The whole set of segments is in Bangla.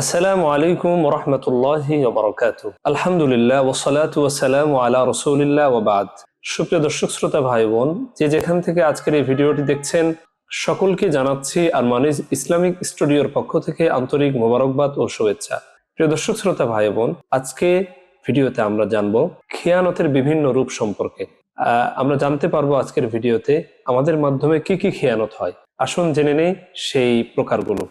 আসসালামু আলাইকুম ওয়া রাহমাতুল্লাহি ওয়া বারাকাতুহু। আলহামদুলিল্লাহ ওয়াসসালাতু ওয়াসসালামু আলা রাসূলিল্লাহ ওয়া বাদ। সুপ্রিয় দর্শক শ্রোতা ভাই বোন, যে যেখান থেকে আজকের এই ভিডিওটি দেখছেন সকলকে জানাচ্ছি আরমানিজ ইসলামিক স্টুডিওর পক্ষ থেকে আন্তরিক মোবারকবাদ ও শুভেচ্ছা। প্রিয় দর্শক শ্রোতা ভাই বোন, আজকে ভিডিওতে আমরা জানব খিয়ানতের বিভিন্ন রূপ সম্পর্কে। আমরা জানতে পারবো আজকের ভিডিওতে আমাদের মাধ্যমে কি কি খিয়ানত হয়। আসুন জেনে নেই সেই প্রকারগুলো।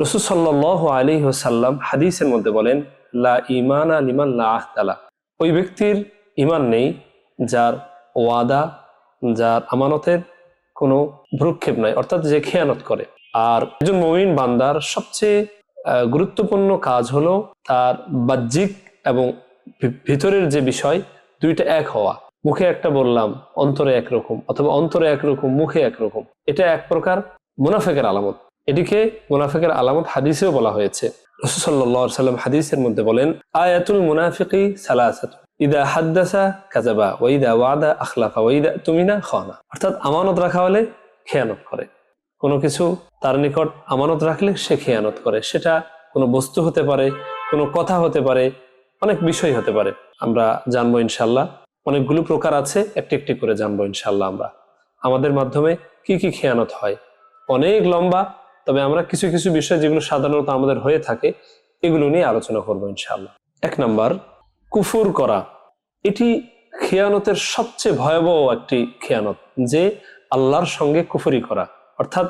রাসূল সাল্লাল্লাহু আলাইহি ওয়াসাল্লাম হাদিসের মধ্যে বলেন, লা ঈমানা লিমান লা আহদালা। ওই ব্যক্তির ঈমান নেই যার ওয়াদা, যার আমানতের কোনো ভ্রুক্ষেপ নাই, অর্থাৎ যে খেয়ানত করে। আর একজন মুমিন বান্দার সবচেয়ে গুরুত্বপূর্ণ কাজ হলো তার বাহ্যিক এবং ভিতরের যে বিষয় দুইটা এক হওয়া। মুখে একটা বললাম, অন্তরে একরকম, অথবা অন্তরে একরকম মুখে একরকম। এটা এক প্রকার মুনাফিকের আলামত। এটিকে মুনাফিকের আলামত হাদিসেও বলা হয়েছে। রাসূল সাল্লাল্লাহু আলাইহি ওয়াসাল্লাম হাদিসের মধ্যে বলেন, আয়াতুল মুনাফিকি সালাসাতু, ইদা হাদ্দাসা কাযাবা ওয়া ইদা ওয়াদা আখলাফা ওয়া ইদা তুমিনা খানা। অর্থাৎ আমানত রাখা হলে খেয়ানত করে। কোনো কিছু তার নিকট আমানত রাখলে সে খেয়ানত করে। সেটা কোনো বস্তু হতে পারে, কোনো কথা হতে পারে, অনেক বিষয় হতে পারে। আমরা জানবো ইনশাআল্লাহ। অনেকগুলো প্রকার আছে, একটি একটি করে জানবো ইনশাআল্লাহ। আমরা আমাদের মাধ্যমে কি কি খেয়ানত হয় অনেক লম্বা, তবে আমরা কিছু কিছু বিষয় যেগুলো সাধারণত আমাদের হয়ে থাকে এগুলো নিয়ে আলোচনা করবো ইনশাআল্লাহ। 1 নাম্বার, কুফর করা। এটি খেয়ানতের সবচেয়ে ভয়াবহ একটি খেয়ানত, যে আল্লাহর সঙ্গে কুফরি করা, অর্থাৎ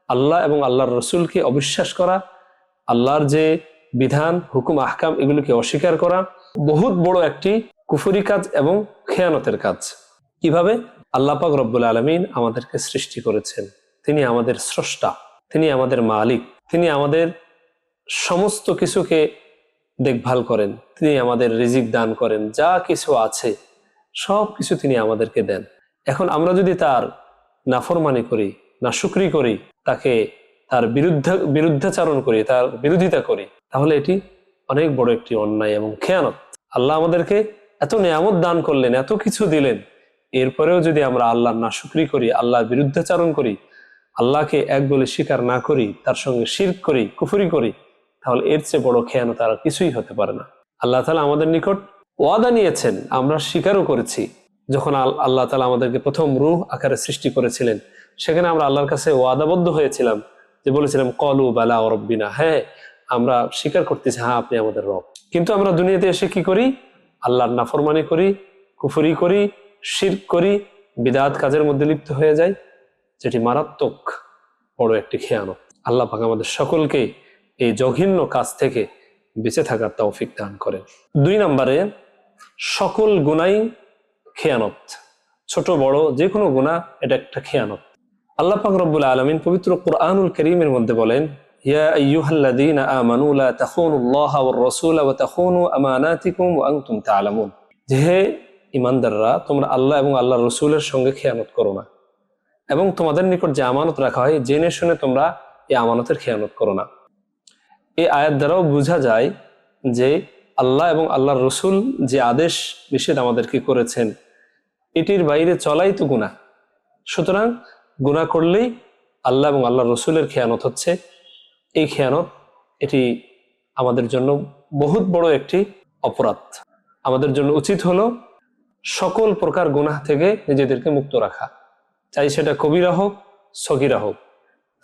আল্লাহ এবং আল্লাহর রসুলকে অবিশ্বাস করা, আল্লাহর যে বিধান হুকুম আহকাম এগুলোকে অস্বীকার করা বহুত বড় একটি কুফরি কাজ এবং খেয়ানতের কাজ। কিভাবে? আল্লাহ পাক রব্বুল আলামিন আমাদেরকে সৃষ্টি করেছেন, তিনি আমাদের স্রষ্টা, তিনি আমাদের মালিক, তিনি আমাদের সমস্ত কিছুকে দেখভাল করেন, তিনি আমাদের রিজিক দান করেন, যা কিছু আছে সব কিছু তিনি আমাদেরকে দেন। এখন আমরা যদি তার নাফরমানি করি, নাশুকরি করি, তাকে তার বিরুদ্ধাচারণ করি, তার বিরোধিতা করি, তাহলে এটি অনেক বড় একটি অন্যায় এবং খেয়ানত। আল্লাহ আমাদেরকে এত নিয়ামত দান করলেন, এত কিছু দিলেন, এরপরেও যদি আমরা আল্লাহর নাশুকরি করি, আল্লাহর বিরুদ্ধাচারণ করি, আল্লাহকে এক বলে স্বীকার না করি, তার সঙ্গে শিরক করি, কুফরি করি, তাহলে এর চেয়ে বড় খেয়ানত আর কিছুই হতে পারে না। আল্লাহ তাআলা আমাদের নিকট ওয়াদা নিয়েছেন, আমরা স্বীকারও করেছি। যখন আল্লাহ তাআলা আমাদেরকে প্রথম রূহ আকারে সৃষ্টি করেছিলেন, সেখানে আমরা আল্লাহর কাছে ওয়াদাবদ্ধ হয়েছিলাম, যে বলেছিলাম ক্বালু বালা ওয়া রাব্বিনা, হ্যাঁ আমরা স্বীকার করতেছি, হ্যাঁ আপনি আমাদের রব। কিন্তু আমরা দুনিয়াতে এসে কি করি? আল্লাহর নাফরমানি করি, কুফরি করি, শিরক করি, বিদআত কাজের মধ্যে লিপ্ত হয়ে যাই, যেটি মারাত্মক বড় একটি খেয়ানত। আল্লাহ পাক আমাদের সকলকে এই জঘন্য কাজ থেকে বেঁচে থাকার তৌফিক দান করেন। 2 নম্বরে, সকল গুনাহ খেয়ানত, ছোট বড় যে কোনো গুনাহ এটা একটা খেয়ানত। আল্লাহ পাক রব্বুল আলামিন পবিত্র কুরআনুল কারীমের মধ্যে বলেন, ইয়া আইয়ুহাল্লাযীনা আমানু লা তাখুনুল্লাহা ওয়ার রাসূলা ওয়া তাখুনু আমানাতিকুম ওয়া আনতুম তা'লামুন। যে হে ঈমানদাররা, তোমরা আল্লাহ এবং আল্লাহর রাসূলের সঙ্গে খেয়ানত করো না, এবং তোমাদের নিকট যে আমানত রাখা হয় জেনে শুনে তোমরা এই আমানতের খেয়ানত করো না। এই আয়াত দ্বারাও বোঝা যায় যে আল্লাহ এবং আল্লাহর রসুল যে আদেশ নিষেধ আমাদেরকে করেছেন এটির বাইরে চলাই তো গুনাহ। সুতরাং গুনাহ করলেই আল্লাহ এবং আল্লাহর রসুলের খেয়ানত হচ্ছে। এই খেয়ানত এটি আমাদের জন্য বহুত বড় একটি অপরাধ। আমাদের জন্য উচিত হলো সকল প্রকার গুনাহ থেকে নিজেদেরকে মুক্ত রাখা, চাই সেটা কবিরা হোক সগীরা হোক,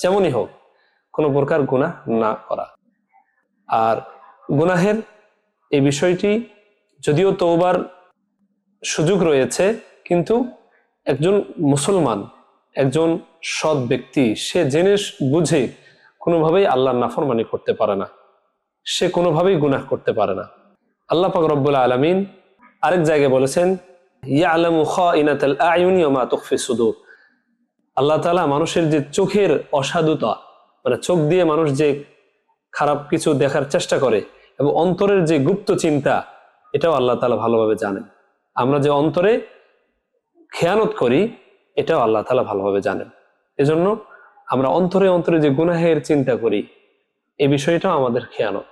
যেমনই হোক, কোনো প্রকার গুনাহ না করা। আর গুনাহের এই বিষয়টি যদিও তওবার সুযোগ রয়েছে, কিন্তু একজন মুসলমান, একজন সৎ ব্যক্তি, সে জেনে বুঝে কোনোভাবেই আল্লাহর নাফরমানি করতে পারে না, সে কোনোভাবেই গুনাহ করতে পারে না। আল্লাহ পাক রব্বুল আলামিন আরেক জায়গায় বলেছেন, ইয়ালামু খাইনাতাল আয়ুনি ওয়া মা তুখফি সুদূর। আল্লাহ তাআলা মানুষের যে চোখের অসাধুতা, মানে চোখ দিয়ে মানুষ যে খারাপ কিছু দেখার চেষ্টা করে, এবং অন্তরের যে গুপ্ত চিন্তা, এটাও আল্লাহ তাআলা ভালোভাবে জানেন। আমরা যে অন্তরে খেয়ানত করি এটাও আল্লাহ তাআলা ভালোভাবে জানেন। এজন্য আমরা অন্তরে অন্তরে যে গুনাহের চিন্তা করি, এই বিষয়টাও আমাদের খেয়ানত।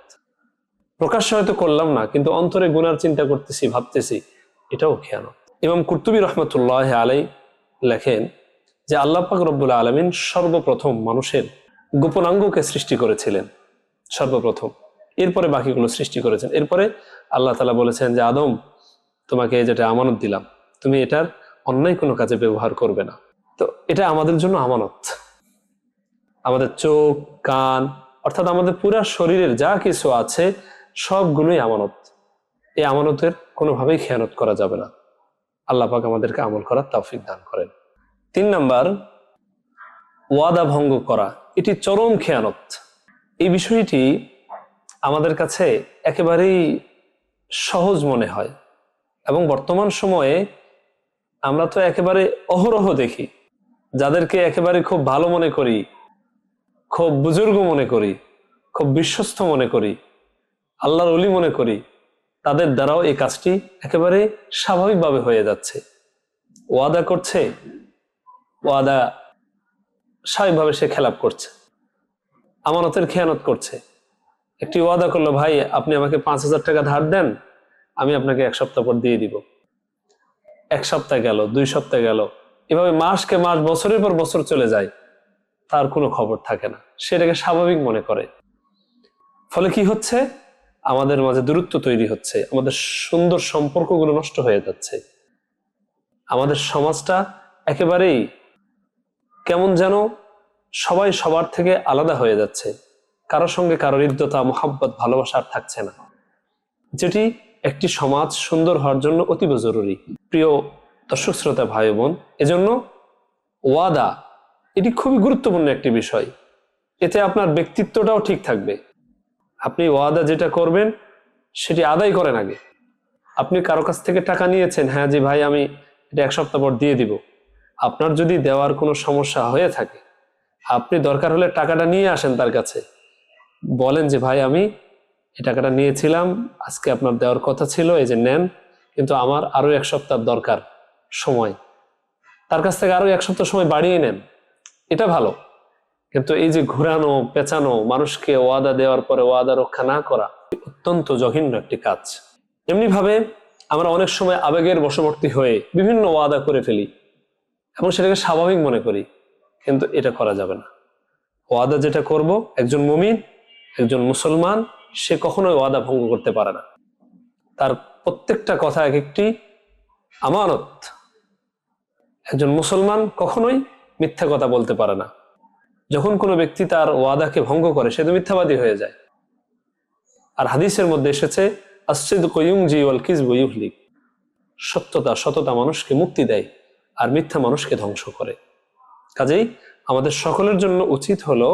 প্রকাশ্য হয়তো করলাম না, কিন্তু অন্তরে গুনার চিন্তা করতেছি, ভাবতেছি, এটাও খেয়ানত। ইমাম কুরতুবী রাহমাতুল্লাহি আলাইহি লেখেন যে আল্লাহ পাক রব্বুল আলামিন সর্বপ্রথম মানুষের গোপনাঙ্গকে সৃষ্টি করেছিলেন। সর্বপ্রথম এরপরে বাকিগুলো সৃষ্টি করেছেন। এরপরে আল্লাহ তাআলা বলেছেন যে আদম, তোমাকে যেটা আমানত দিলাম, তুমি এটার অন্যায় কোনো কাজে ব্যবহার করবে না। তো এটা আমাদের জন্য আমানত। আমাদের চোখ, কান, অর্থাৎ আমাদের পুরা শরীরের যা কিছু আছে সবগুলোই আমানত। এই আমানতের কোনোভাবেই খেয়ানত করা যাবে না। আল্লাহ পাক আমাদেরকে আমল করার তৌফিক দান করেন। 3 নাম্বার, ওয়াদা ভঙ্গ করা, এটি চরম খেয়ানত। এই বিষয়টি আমাদের কাছে একেবারেই সহজ মনে হয় এবং বর্তমান সময়ে আমরা তো একেবারে অহরহ দেখি, যাদেরকে একেবারে খুব ভালো মনে করি, খুব বুজুর্গ মনে করি, খুব বিশ্বস্ত মনে করি, আল্লাহর ওলি মনে করি, তাদের দ্বারাও এই কাজটি একেবারে স্বাভাবিকভাবে হয়ে যাচ্ছে। ওয়াদা করছে, ওয়াদা স্বাভাবিকভাবে সে খেলাপ করছে, আমানতের খেয়ানত করছে। একটি ওয়াদা করলো, ভাই আপনি আমাকে 5,000 টাকা ধার দেন, আমি আপনাকে 1 সপ্তাহ পর দিয়ে দিব। 1 সপ্তাহ গেল, 2 সপ্তাহ গেল, এভাবে মাসকে মাস, বছরের পর বছর চলে যায়, তার কোনো খবর থাকে না, সেটাকে স্বাভাবিক মনে করে। ফলে কি হচ্ছে, আমাদের মাঝে দূরত্ব তৈরি হচ্ছে, আমাদের সুন্দর সম্পর্কগুলো নষ্ট হয়ে যাচ্ছে, আমাদের সমাজটা একেবারেই কেমন যেন সবাই সবার থেকে আলাদা হয়ে যাচ্ছে, কারোর সঙ্গে কারোর হৃদ্যতা, মোহাব্বত, ভালোবাসা আর থাকছে না, যেটি একটি সমাজ সুন্দর হওয়ার জন্য অতীব জরুরি। প্রিয় দর্শক শ্রোতা ভাই বোন, এজন্য ওয়াদা এটি খুবই গুরুত্বপূর্ণ একটি বিষয়। এতে আপনার ব্যক্তিত্বটাও ঠিক থাকবে। আপনি ওয়াদা যেটা করবেন সেটি আদায় করেন আগে। আপনি কারো কাছ থেকে টাকা নিয়েছেন, হ্যাঁ জি ভাই আমি এটা 1 সপ্তাহ পর দিয়ে দিব। আপনার যদি দেওয়ার কোনো সমস্যা হয়ে থাকে, আপনি দরকার হলে টাকাটা নিয়ে আসেন তার কাছে, বলেন যে ভাই আমি এই টাকাটা নিয়েছিলাম, আজকে আপনার দেওয়ার কথা ছিল, এই যে নেন, কিন্তু আমার আরো 1 সপ্তাহ দরকার সময়। তার কাছ থেকে আরো 1 সপ্তাহ সময় বাড়িয়ে নেন, এটা ভালো। কিন্তু এই যে ঘুরানো পেঁচানো, মানুষকে ওয়াদা দেওয়ার পরে ওয়াদা রক্ষা না করা, অত্যন্ত জঘন্য একটি কাজ। এমনি ভাবে আমরা অনেক সময় আবেগের বশবর্তী হয়ে বিভিন্ন ওয়াদা করে ফেলি এবং সেটাকে স্বাভাবিক মনে করি, কিন্তু এটা করা যাবে না। ওয়াদা যেটা করব, একজন মুমিন, একজন মুসলমান, সে কখনোই ওয়াদা ভঙ্গ করতে পারে না। তার প্রত্যেকটা কথা এক একটি আমানত। একজন মুসলমান কখনোই মিথ্যা কথা বলতে পারে না। যখন কোনো ব্যক্তি তার ওয়াদাকে ভঙ্গ করে, সে তো মিথ্যাবাদী হয়ে যায়। আর হাদিসের মধ্যে এসেছে, আস-সিদকু ইউনজি ওয়াল কিযবু ইউহলিক, সততা মানুষকে মুক্তি দেয় আর মিথ্যা মানুষকে ধ্বংস করে। কাজেই আমাদের সকলের জন্য উচিত হলো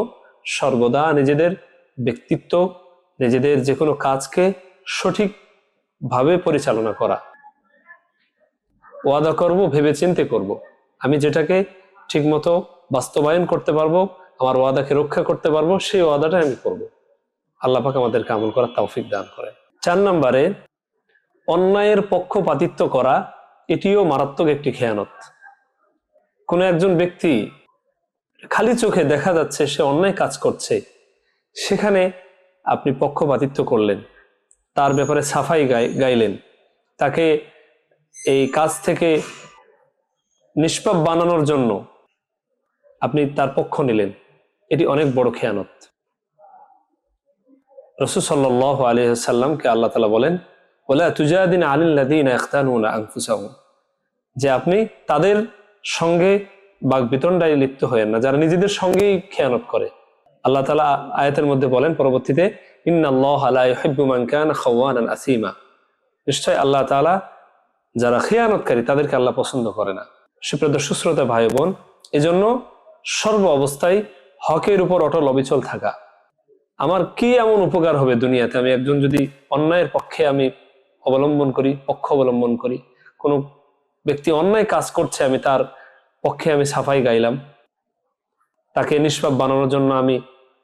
সর্বদা নিজেদের ব্যক্তিত্ব, নিজেদের যে কোনো কাজকে সঠিকভাবে পরিচালনা করা। ওয়াদা করব ভেবে চিন্তে করব, আমি যেটাকে ঠিকমতো বাস্তবায়ন করতে পারবো, আমার ওয়াদাকে রক্ষা করতে পারবো, সেই ওয়াদাটা আমি করব। আল্লাহ পাক আমাদেরকে আমল করার তৌফিক দান করে। 4 নম্বরে, অন্যায়ের পক্ষপাতিত্ব করা, এটিও মারাত্মক একটি খেয়ানত। কোন একজন ব্যক্তি খালি চোখে দেখা যাচ্ছে সে অন্যায় কাজ করছে, সেখানে আপনি পক্ষপাতিত্ব করলেন, তার ব্যাপারে সাফাই গাইলেন, তাকে এই কাজ থেকে নিষ্পাপ বানানোর জন্য আপনি তার পক্ষ নিলেন, এটি অনেক বড় খেয়ানত। রাসূল সাল্লাল্লাহু আলাইহি ওয়াসাল্লামকে আল্লাহ তাআলা বলেন, ওয়ালা তুজাদিন আলিল্লাযিনা ইখতানুনা আনফুসাহুম, যে আপনি তাদের সঙ্গে বাকবিতণ্ডায় লিপ্ত হয়েন না যারা নিজেদের সঙ্গেই খেয়ানত করে। আল্লাহ তাআলা আয়াতের মধ্যে বলেন পরবর্তীতে, ইন্নাল্লাহা লা ইউহিব্বু মান কানা খাওয়ানান আসীমা, নিশ্চয় আল্লাহ তাআলা যারা খেয়ানতকারী তাদেরকে আল্লাহ পছন্দ করে না। সুপ্রিয় দর্শক শ্রোতা ভাই বোন, এজন্য সর্ব অবস্থায় হকের উপর অটল অবিচল থাকা। আমার কি এমন উপকার হবে দুনিয়াতে, আমি একজন যদি অন্যায়ের পক্ষে আমি পক্ষ অবলম্বন করি, কোনো ব্যক্তি অন্যায় কাজ করছে, আমি তার পক্ষে আমি সাফাই গাইলাম, তাকে নিষ্পাপ বানানোর জন্য আমি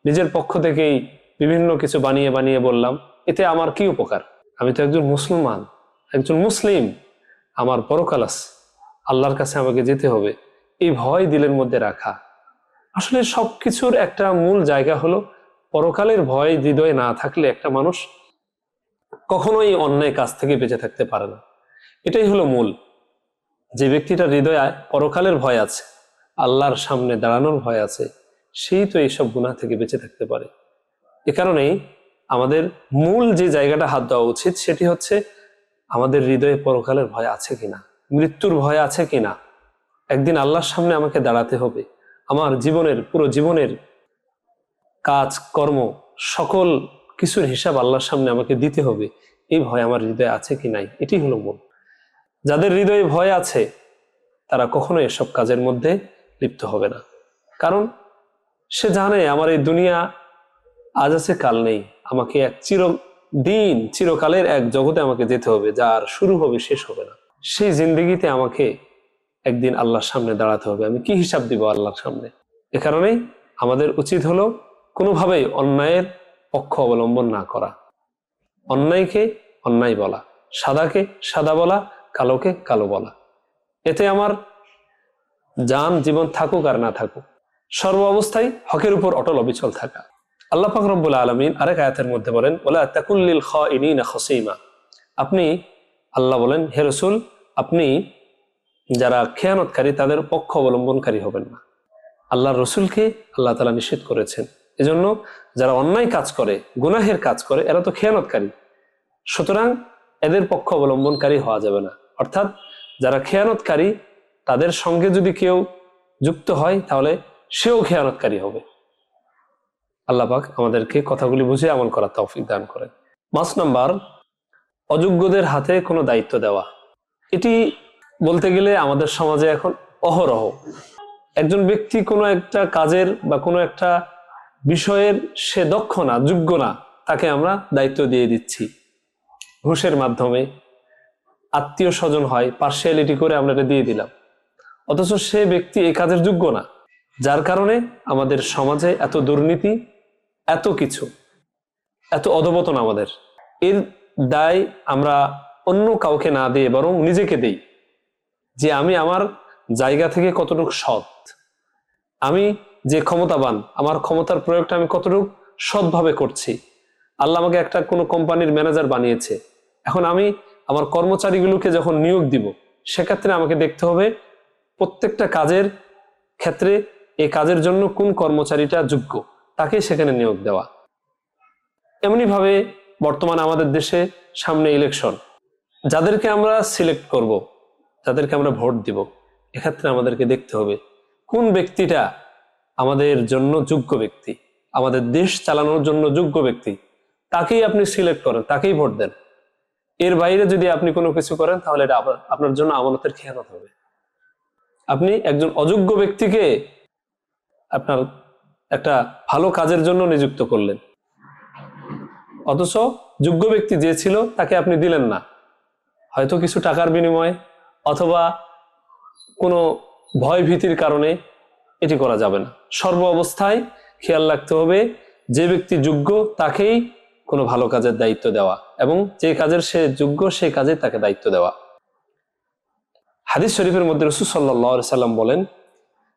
নিজের পক্ষ থেকেই বিভিন্ন কিছু বানিয়ে বানিয়ে বললাম, এতে আমার কি উপকার? আমি তো একজন মুসলমান, একজন মুসলিম, আমার পরকাল আছে, আল্লাহর কাছে আমাকে যেতে হবে, এই ভয় দিলের মধ্যে রাখা। আসলে সবকিছুর একটা মূল জায়গা হলো পরকালের ভয় হৃদয়ে না থাকলে একটা মানুষ কখনোই অন্যায় কাজ থেকে বেঁচে থাকতে পারে না। এটাই হলো মূল। যে ব্যক্তিটার হৃদয়ে পরকালের ভয় আছে, আল্লাহর সামনে দাঁড়ানোর ভয় আছে, সেই তো এইসব গুনাহ থেকে বেঁচে থাকতে পারে। এ কারণেই আমাদের মূল যে জায়গাটা হাত দেওয়া উচিত সেটি হচ্ছে আমাদের হৃদয়ে পরকালের ভয় আছে কিনা, মৃত্যুর ভয় আছে কিনা। একদিন আল্লাহর সামনে আমাকে দাঁড়াতে হবে, আমার পুরো জীবনের কাজ কর্ম সকল কিছুর হিসাব আল্লাহর সামনে আমাকে দিতে হবে, এই ভয় আমার হৃদয়ে আছে কি নাই, এটি হলো মূল। যাদের হৃদয়ে ভয় আছে তারা কখনো এসব কাজের মধ্যে লিপ্ত হবে না, কারণ সে জানে আমার এই দুনিয়া আজ আছে কাল নেই, আমাকে এক চিরকালের এক জগতে আমাকে যেতে হবে, যার শুরু হবে শেষ হবে না। সেই জিন্দেগিতে আমাকে একদিন আল্লাহর সামনে দাঁড়াতে হবে, আমি কি হিসাব দিব আল্লাহর সামনে। এ কারণেই আমাদের উচিত হলো কোনোভাবেই অন্যায়ের পক্ষ অবলম্বন না করা, অন্যায়কে অন্যায় বলা, সাদাকে সাদা বলা, কালোকে কালো বলা। এতে আমার জীবন থাকুক আর না থাকুক, সর্ব অবস্থায় হকের উপর অটল অবিচল থাকা। আল্লাহ পাক রব্বুল আলামিন আরেক আয়াতের মধ্যে বলেন, ওয়ালা তাকুল লিল খাইনিনা খাসীমা। আপনি, আল্লাহ বলেন, হে রাসূল, আপনি যারা খেয়ানতকারী তাদের পক্ষ অবলম্বনকারী হবেন না। আল্লাহর রাসূলকে আল্লাহ তাআলা নিষেধ করেছেন। এজন্য যারা অন্যায় কাজ করে, গুনাহের কাজ করে, এরা তো খেয়ানতকারী, সুতরাং এদের পক্ষ অবলম্বনকারী হওয়া যাবে না। অর্থাৎ যারা খেয়ানতকারী তাদের সঙ্গে যদি কেউ যুক্ত হয় তাহলে সেও খেয়ানতকারী হবে। আল্লাহ পাক আমাদেরকে কথাগুলি বুঝে আমল করার তৌফিক দান করেন। 5 নাম্বার, অযোগ্যদের হাতে কোনো দায়িত্ব দেওয়া। এটি বলতে গেলে আমাদের সমাজে এখন অহরহ। একজন ব্যক্তি কোনো একটা কাজের বা কোনো একটা বিষয়ের সে দক্ষ না, যোগ্য না, তাকে আমরা দায়িত্ব দিয়ে দিচ্ছি ঘুষের মাধ্যমে, আত্মীয় স্বজন হয়, পার্সিয়ালিটি করে আমরা এটা দিয়ে দিলাম, অথচ সে ব্যক্তি এই কাজের যোগ্য না। যার কারণে আমাদের সমাজে এত দুর্নীতি, এত কিছু, এত অধপতন। আমাদের এর দায় আমরা অন্য কাউকে না দিয়ে বরং নিজেকে দেই, যে আমি আমার জায়গা থেকে কতটুকু সৎ, আমি যে ক্ষমতাবান, আমার ক্ষমতার প্রয়োগটা আমি কতটুকু সৎভাবে করছি। আল্লাহ আমাকে একটা কোনো কোম্পানির ম্যানেজার বানিয়েছে, এখন আমি আমার কর্মচারীগুলোকে যখন নিয়োগ দিব, সেক্ষেত্রে আমাকে দেখতে হবে প্রত্যেকটা কাজের ক্ষেত্রে এই কাজের জন্য কোন কর্মচারীটা যোগ্য, তাকে সেখানে নিয়োগ দেওয়া। এমনি ভাবে বর্তমানে আমাদের দেশে সামনে ইলেকশন, যাদেরকে আমরা সিলেক্ট করব, যাদেরকে আমরা ভোট দিব, এক্ষেত্রে আমাদেরকে দেখতে হবে কোন ব্যক্তিটা আমাদের জন্য যোগ্য ব্যক্তি, আমাদের দেশ চালানোর জন্য যোগ্য ব্যক্তি, তাকেই আপনি সিলেক্ট করেন, তাকেই ভোট দেন। এর বাইরে যদি আপনি কোনো কিছু করেন তাহলে এটা আপনার জন্য আমানতের খেয়ানত হবে। আপনি একজন অযোগ্য ব্যক্তিকে আপনার একটা ভালো কাজের জন্য নিযুক্ত করলেন, অথচ যোগ্য ব্যক্তি যে ছিল তাকে আপনি দিলেন না, হয়তো কিছু টাকার বিনিময়ে অথবা কোনো ভয় ভীতির কারণে। এটি করা যাবে না। সর্ব অবস্থায় খেয়াল রাখতে হবে যে ব্যক্তি যোগ্য তাকেই কোনো ভালো কাজের দায়িত্ব দেওয়া, এবং যে কাজের সে যোগ্য সেই কাজে তাকে দায়িত্ব দেওয়া। হাদিস শরীফের মধ্যে রাসূল সাল্লাল্লাহু আলাইহি সাল্লাম বলেন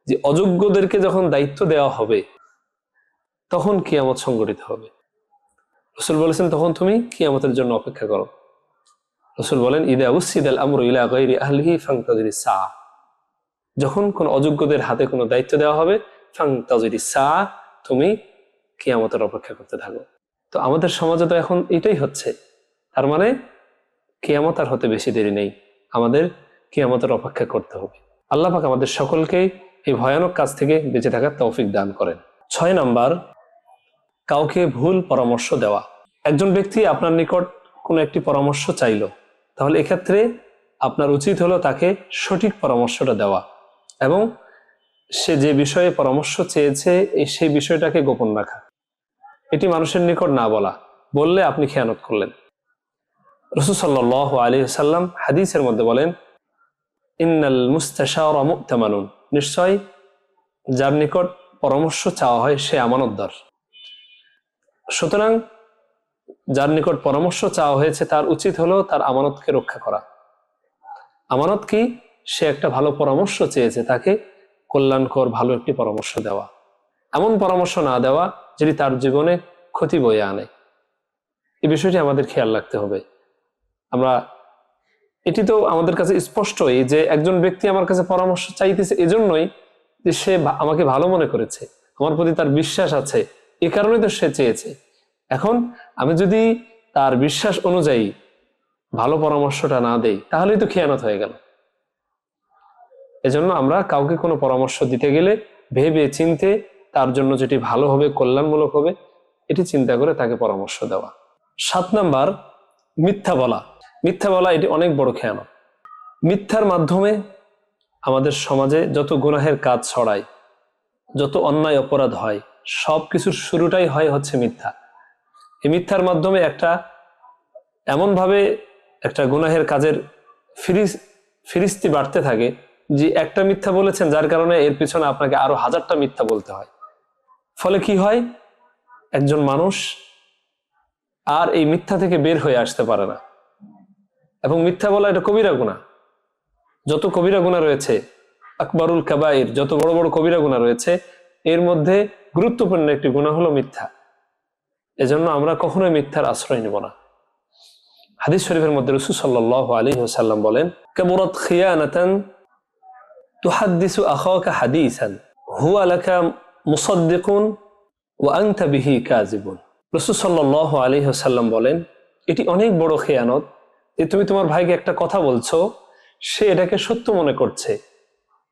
যে অযোগ্যদেরকে যখন দায়িত্ব দেওয়া হবে তখন কিয়ামত সংঘটিত হবে। রাসূল বলেছেন তখন তুমি কিয়ামতের জন্য অপেক্ষা করো। রাসূল বলেন ইদা উসিদাল আমরু ইলা গায়রি আহলিহি ফান্তাযিরিস সাআ, যখন কোন অযোগ্যদের হাতে কোনো দায়িত্ব দেওয়া হবে, ফান্তাযিরিস সাআ, তুমি কিয়ামতের অপেক্ষা করতে থাকো। তো আমাদের সমাজে তো এখন এটাই হচ্ছে। তার মানে কিয়ামত আর হতে বেশি দেরি নেই, আমাদের কিয়ামতের অপেক্ষা করতে হবে। আল্লাহ পাক আমাদের সকলকে এই ভয়ানক কাজ থেকে বেঁচে থাকার তৌফিক দান করেন। 6 নাম্বার, কাউকে ভুল পরামর্শ দেওয়া। একজন ব্যক্তি আপনার নিকট কোনো একটি পরামর্শ চাইলো, তাহলে এক্ষেত্রে আপনার উচিত হলো তাকে সঠিক পরামর্শটা দেওয়া, এবং সে যে বিষয়ে পরামর্শ চেয়েছে সেই বিষয়টাকে গোপন রাখা। এটি মানুষের নিকট না বলা, বললে আপনি খেয়ানত করলেন। রাসূল সাল্লাল্লাহু আলাইহি ওয়াসাল্লাম হাদিসের মধ্যে বলেন, ইন্নাল মুস্তাশারা মু'তামানুন, নিশ্চয় যার নিকট পরামর্শ চাওয়া হয় সে আমানতদার। সুতরাং যার নিকট পরামর্শ চাওয়া হয়েছে তার উচিত হলো তার আমানতকে রক্ষা করা। আমানত কি? সে একটা ভালো পরামর্শ চেয়েছে, তাকে কল্যাণকর ভালো একটি পরামর্শ দেওয়া, এমন পরামর্শ না দেওয়া যেটি তার জীবনে ক্ষতি বয়ে আনে। এই বিষয়টি আমাদের খেয়াল রাখতে হবে। এটি তো আমাদের কাছে স্পষ্টই যে একজন ব্যক্তি আমার কাছে পরামর্শ চাইতেছে এজন্যই যে সে আমাকে ভালো মনে করেছে, আমার প্রতি তার বিশ্বাস আছে, এ কারণেই তো সে চেয়েছে। এখন আমি যদি তার বিশ্বাস অনুযায়ী ভালো পরামর্শটা না দেই, তাহলেই তো খেয়ানত হয়ে গেল। এজন্য আমরা কাউকে কোনো পরামর্শ দিতে গেলে ভেবে চিন্তে তার জন্য যেটি ভালো হবে, কল্যাণমূলক হবে, এটি চিন্তা করে তাকে পরামর্শ দেওয়া। 7 নাম্বার, মিথ্যা বলা। মিথ্যা বলা এটি অনেক বড় খেয়ানত। মিথ্যার মাধ্যমে আমাদের সমাজে যত গুনাহের কাজ ছড়ায়, যত অন্যায় অপরাধ হয়, সব কিছুর শুরুটাই হচ্ছে মিথ্যা। এই মিথ্যার মাধ্যমে এমনভাবে একটা গুনাহের কাজের ফিরিস্তি বাড়তে থাকে যে একটা মিথ্যা বলেছেন, যার কারণে এর পিছনে আপনাকে আরো 1000টা মিথ্যা বলতে হয়। ফলে কি হয়, একজন মানুষ আর এই মিথ্যা থেকে বের হয়ে আসতে পারে না। এবং মিথ্যা বলা এটা কবিরা গুনাহ। যত কবিরা গুনাহ রয়েছে, আকবরুল কাবাইর, যত বড় বড় কবিরা গুনাহ রয়েছে, এর মধ্যে গুরুত্বপূর্ণ একটি গুনাহ হলো মিথ্যা। এজন্য আমরা কখনোই মিথ্যার আশ্রয় নেব না। হাদিস শরীফের মধ্যে রাসূল সাল্লাল্লাহু আলাইহি ওয়াসাল্লাম বলেন, কাবুরাত খিয়ানাতান তুহাদ্দিসু আখাকা হাদিসান হুয়া লাকা মুসাদ্দিকুন ওয়া আনতা বিহি কাযিবুন। রাসূল সাল্লাল্লাহু আলাইহি ওয়াসাল্লাম বলেন, এটি অনেক বড় খেয়ানত যে তুমি তোমার ভাইকে একটা কথা বলছো, সে এটাকে সত্য মনে করছে,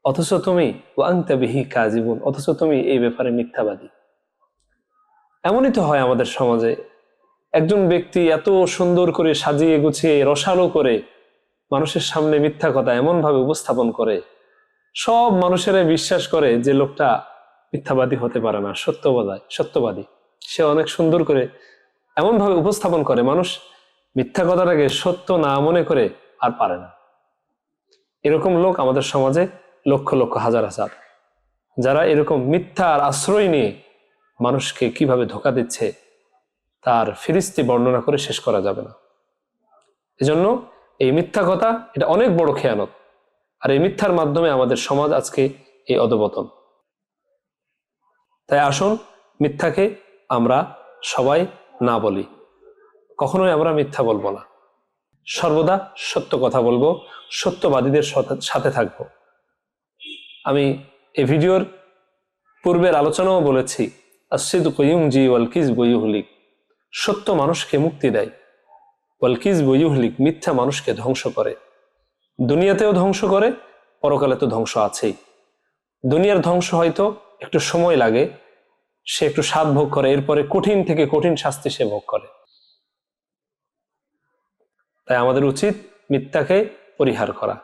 অথচ তুমি ওয়া আনতা বিহি কাযিবুন, অথচ তুমি এই ব্যাপারে মিথ্যাবাদী। এমনই তো হয় আমাদের সমাজে। একজন ব্যক্তি এত সুন্দর করে সাজিয়ে গুছিয়ে রসালো করে মানুষের সামনে মিথ্যা কথা এমন ভাবে উপস্থাপন করে, সব মানুষেরাই বিশ্বাস করে যে লোকটা মিথ্যাবাদী হতে পারে না, সত্যবাদী। সে অনেক সুন্দর করে এমন ভাবে উপস্থাপন করে, মানুষ মিথ্যা কথাটাকে সত্য না মনে করে আর পারে না। এরকম লোক আমাদের সমাজে লক্ষ লক্ষ হাজার হাজার, যারা এরকম মিথ্যার আশ্রয় নিয়ে মানুষকে কিভাবে ধোঁকা দিচ্ছে তার ফিরিস্তি বর্ণনা করে শেষ করা যাবে না। এজন্য এই মিথ্যা কথা এটা অনেক বড় খেয়ানত। আর এই মিথ্যার মাধ্যমে আমাদের সমাজ আজকে এই অধঃপতন। তাই আসুন মিথ্যাকে আমরা সবাই না বলি, কখনোই আমরা মিথ্যা বলবো না, সর্বদা সত্য কথা বলবো, সত্যবাদীদের সাথে থাকবো। আমি এই ভিডিওর পূর্বের আলোচনাও বলেছি, আস-সিদকু ইউনজি ওয়াল কিযবু ইউহলিক, সত্য মানুষকে মুক্তি দেয়, ওয়াল কিযবু ইউহলিক, মিথ্যা মানুষকে ধ্বংস করে। দুনিয়াতেও ধ্বংস করে, পরকালে তো ধ্বংস আছেই। দুনিয়ার ধ্বংস হয়তো একটু সময় লাগে, সে একটু স্বাদ ভোগ করে, এরপরে কঠিন থেকে কঠিন শাস্তি সে ভোগ করে। তাই আমাদের উচিত মিথ্যাকে পরিহার করা,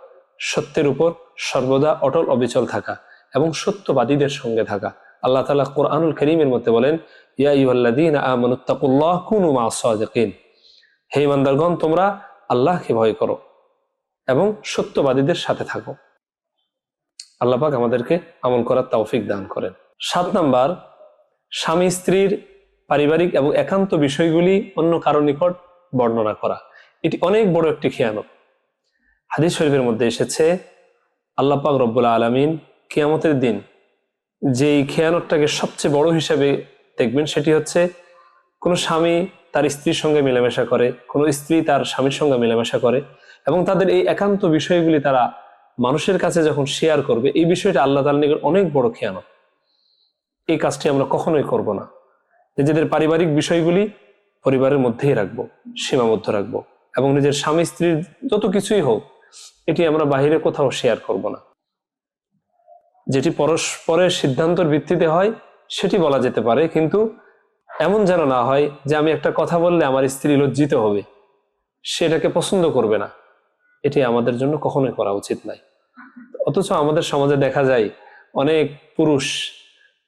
সত্যের উপর সর্বদা অটল অবিচল থাকা এবং সত্যবাদীদের সঙ্গে থাকা। আল্লাহ তাআলা কোরআনুল কারীমের মধ্যে বলেন, ইয়া আইয়ুহাল্লাযীনা আমানুত্তাকুল্লাহ কুনু মা'আস সাদিকিন, হে ঈমানদারগণ তোমরা আল্লাহকে ভয় করো এবং সত্যবাদীদের সাথে থাকো। আল্লাহ পাক আমাদেরকে আমল করার তৌফিক দান করেন। 7 নাম্বার, স্বামী স্ত্রীর পারিবারিক এবং একান্ত বিষয়গুলি অন্য কারো নিকট বর্ণনা করা। এটি অনেক বড় একটি খেয়ানত। হাদিস শরীফের মধ্যে এসেছে, আল্লাহ পাক রব্বুল আলামিন কিয়ামতের দিন যেই খেয়ানতটাকে সবচেয়ে বড় হিসেবে দেখবেন, সেটি হচ্ছে কোনো স্বামী তার স্ত্রীর সঙ্গে মেলামেশা করে, কোনো স্ত্রী তার স্বামীর সঙ্গে মেলামেশা করে এবং তাদের এই একান্ত বিষয়গুলি তারা মানুষের কাছে যখন শেয়ার করবে, এই বিষয়টা আল্লাহ তাআলার নিকট অনেক বড় খেয়ানত। এই কাজটি আমরা কখনোই করব না। নিজেদের পারিবারিক বিষয়গুলি পরিবারের মধ্যেই রাখবো, সীমাবদ্ধ রাখবো, এবং নিজের স্বামী স্ত্রীর যত কিছুই হোক এটি আমরা বাহিরে কোথাও শেয়ার করব না। যেটি পরস্পরের সিদ্ধান্তের ভিত্তিতে হয় সেটি বলা যেতে পারে, কিন্তু এমন যেন না হয় যে আমি একটা কথা বললে আমার স্ত্রী লজ্জিত হবে, সেটাকে পছন্দ করবে না। এটি আমাদের জন্য কখনোই করা উচিত নয়। অথচ আমাদের সমাজে দেখা যায় অনেক পুরুষ,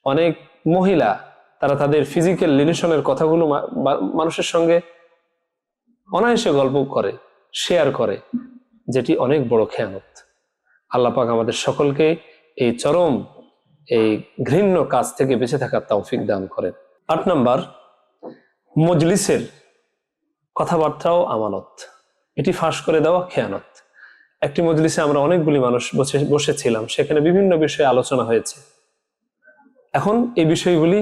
অনেক মহিলা, তারা তাদের ফিজিক্যাল রিলেশনের কথাগুলো মানুষের সঙ্গে অনায়াসে গল্প করে, শেয়ার করে, যেটি অনেক বড় খেয়ানত। আল্লাহ পাক আমাদের সকলকে এই চরম এই ঘৃণ্য কাজ থেকে বেঁচে থাকার তৌফিক দান করেন। 8 নাম্বার, মজলিসের কথাবার্তাও আমানত, এটি ফাঁস করে দেওয়া খেয়ানত। একটি মজলিসে আমরা অনেকগুলি মানুষ বসেছিলাম, সেখানে বিভিন্ন বিষয়ে আলোচনা হয়েছে। এখন এই বিষয়গুলি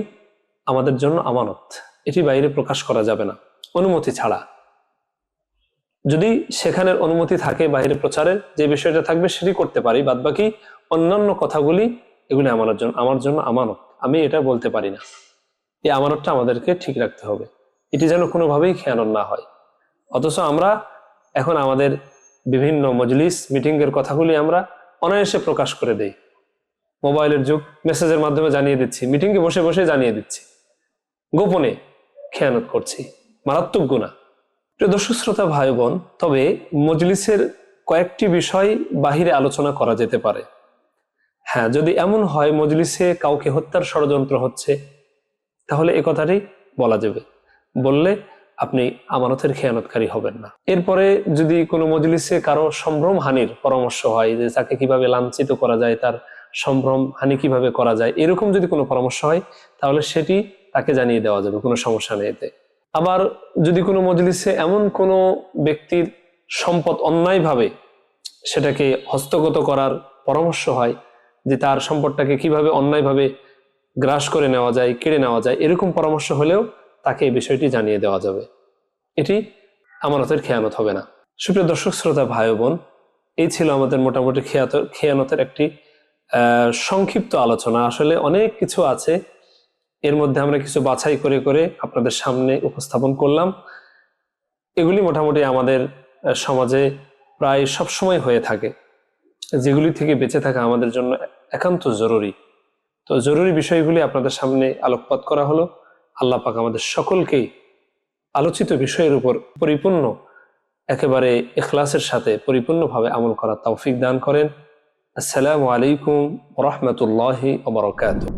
আমাদের জন্য আমানত, এটি বাইরে প্রকাশ করা যাবে না অনুমতি ছাড়া। যদি সেখানের অনুমতি থাকে বাইরে প্রচারের, যে বিষয়টা থাকবে সেটি করতে পারি, বাদ বাকি অন্যান্য কথাগুলি এগুলি আমার জন্য আমানত, আমি এটা বলতে পারি না। এই আমানতটা আমাদেরকে ঠিক রাখতে হবে। এটি যেন কোনোভাবেই খেয়ানত না হয়। অথচ আমরা এখন আমাদের বিভিন্ন মজলিস মিটিংয়ের কথাগুলি আমরা অনায়াসে প্রকাশ করে দেই। মোবাইলের যুগ, মেসেজের মাধ্যমে জানিয়ে দিচ্ছি, মিটিংয়ে বসে বসে জানিয়ে দিচ্ছি, গোপনে খেয়ানত করছি, মারাত্মক গুনাহ। প্রিয় দর্শক শ্রোতা ভাই বোন, তবে মজলিসের কয়েকটি বিষয় বাহিরে আলোচনা করা যেতে পারে। হ্যাঁ, যদি এমন হয় মজলিসে কাউকে হত্যার ষড়যন্ত্র হচ্ছে, তাহলে এ কথাটি বলা যাবে, বললে আপনি আমানতের খেয়ানতকারী হবেন না। এরপরে যদি কোনো মজলিসে কারো সম্ভ্রম হানির পরামর্শ হয়, যে তাকে কিভাবে লাঞ্ছিত করা যায়, তার সম্ভ্রম হানি কিভাবে করা যায়, এরকম যদি কোনো পরামর্শ হয়, তাহলে সেটি তাকে জানিয়ে দেওয়া যাবে, কোনো সমস্যা নেই এতে। আবার যদি কোনো মজলিসে এমন কোনো ব্যক্তির সম্পদ অন্যায়ভাবে সেটাকে হস্তগত করার পরামর্শ হয়, যে তার সম্পদটাকে কিভাবে অন্যায়ভাবে গ্রাস করে নেওয়া যায়, কেড়ে নেওয়া যায়, এরকম পরামর্শ হলেও তাকে এই বিষয়টি জানিয়ে দেওয়া যাবে। এটি আমানতের খেয়ানত হবে না। সুপ্রিয় দর্শক শ্রোতা ভাই বোন, এই ছিল আমাদের মোটামুটি খেয়ানতের একটি সংক্ষিপ্ত আলোচনা। আসলে অনেক কিছু আছে, এর মধ্যে আমরা কিছু বাছাই করে করে আপনাদের সামনে উপস্থাপন করলাম। এগুলি মোটামুটি আমাদের সমাজে প্রায় সবসময় হয়ে থাকে, যেগুলি থেকে বেঁচে থাকা আমাদের জন্য একান্ত জরুরি। তো জরুরি বিষয়গুলি আপনাদের সামনে আলোকপাত করা হলো। আল্লাহ পাক আমাদের সকলকেই আলোচিত বিষয়ের উপর পরিপূর্ণ, একেবারে ইখলাসের সাথে পরিপূর্ণভাবে আমল করার তৌফিক দান করেন। আসসালামু আলাইকুম ওয়া রাহমাতুল্লাহি ওয়া বারাকাতুহু।